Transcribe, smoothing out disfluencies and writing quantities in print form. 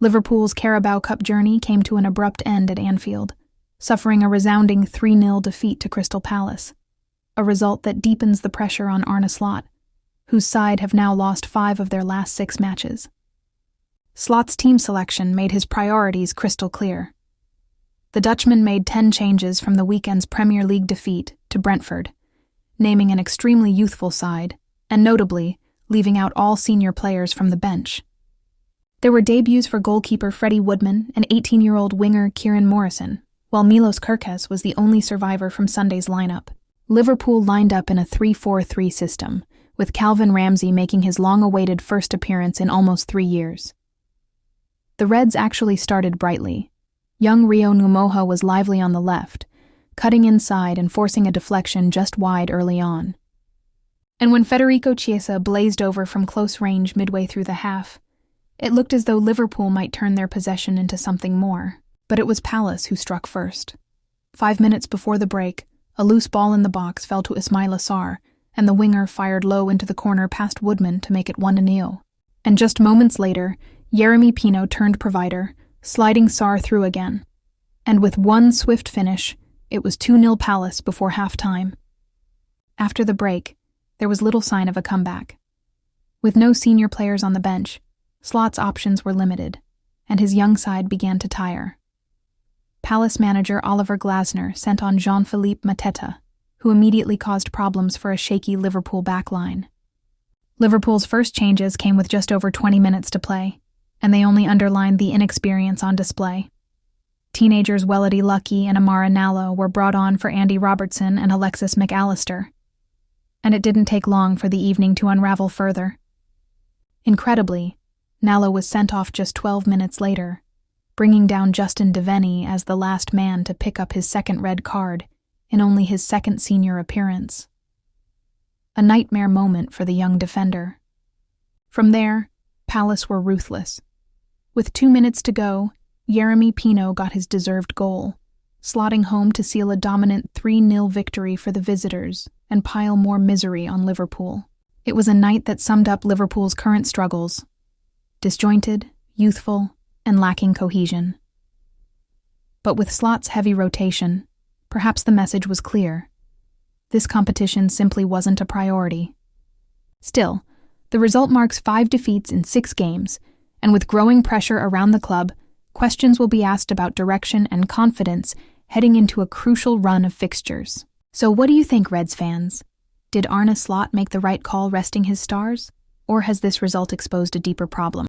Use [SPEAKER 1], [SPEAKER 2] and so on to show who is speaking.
[SPEAKER 1] Liverpool's Carabao Cup journey came to an abrupt end at Anfield, suffering a resounding 3-0 defeat to Crystal Palace, a result that deepens the pressure on Arne Slot, whose side have now lost 5 of their last 6 matches. Slot's team selection made his priorities crystal clear. The Dutchman made 10 changes from the weekend's Premier League defeat to Brentford, naming an extremely youthful side, and notably, leaving out all senior players from the bench. There were debuts for goalkeeper Freddie Woodman and 18-year-old winger Kieran Morrison, while Milos Kerkez was the only survivor from Sunday's lineup. Liverpool lined up in a 3-4-3 system, with Calvin Ramsey making his long-awaited first appearance in almost 3 years. The Reds actually started brightly. Young Rio Numoha was lively on the left, cutting inside and forcing a deflection just wide early on. And when Federico Chiesa blazed over from close range midway through the half, it looked as though Liverpool might turn their possession into something more. But it was Palace who struck first. 5 minutes before the break, a loose ball in the box fell to Ismaila Sarr, and the winger fired low into the corner past Woodman to make it 1-0. And just moments later, Yeremy Pino turned provider, sliding Sarr through again. And with one swift finish, it was 2-0 Palace before half-time. After the break, there was little sign of a comeback. With no senior players on the bench, Slot's options were limited, and his young side began to tire. Palace manager Oliver Glasner sent on Jean-Philippe Mateta, who immediately caused problems for a shaky Liverpool backline. Liverpool's first changes came with just over 20 minutes to play, and they only underlined the inexperience on display. Teenagers Welody Lucky and Amara Nallo were brought on for Andy Robertson and Alexis McAllister, and it didn't take long for the evening to unravel further. Incredibly, Nallo was sent off just 12 minutes later, bringing down Justin Devenny as the last man to pick up his second red card in only his second senior appearance. A nightmare moment for the young defender. From there, Palace were ruthless. With 2 minutes to go, Yeremy Pino got his deserved goal, slotting home to seal a dominant 3-0 victory for the visitors and pile more misery on Liverpool. It was a night that summed up Liverpool's current struggles: disjointed, youthful, and lacking cohesion. But with Slot's heavy rotation, perhaps the message was clear. This competition simply wasn't a priority. Still, the result marks 5 defeats in 6 games, and with growing pressure around the club, questions will be asked about direction and confidence heading into a crucial run of fixtures. So what do you think, Reds fans? Did Arne Slot make the right call resting his stars? Or has this result exposed a deeper problem?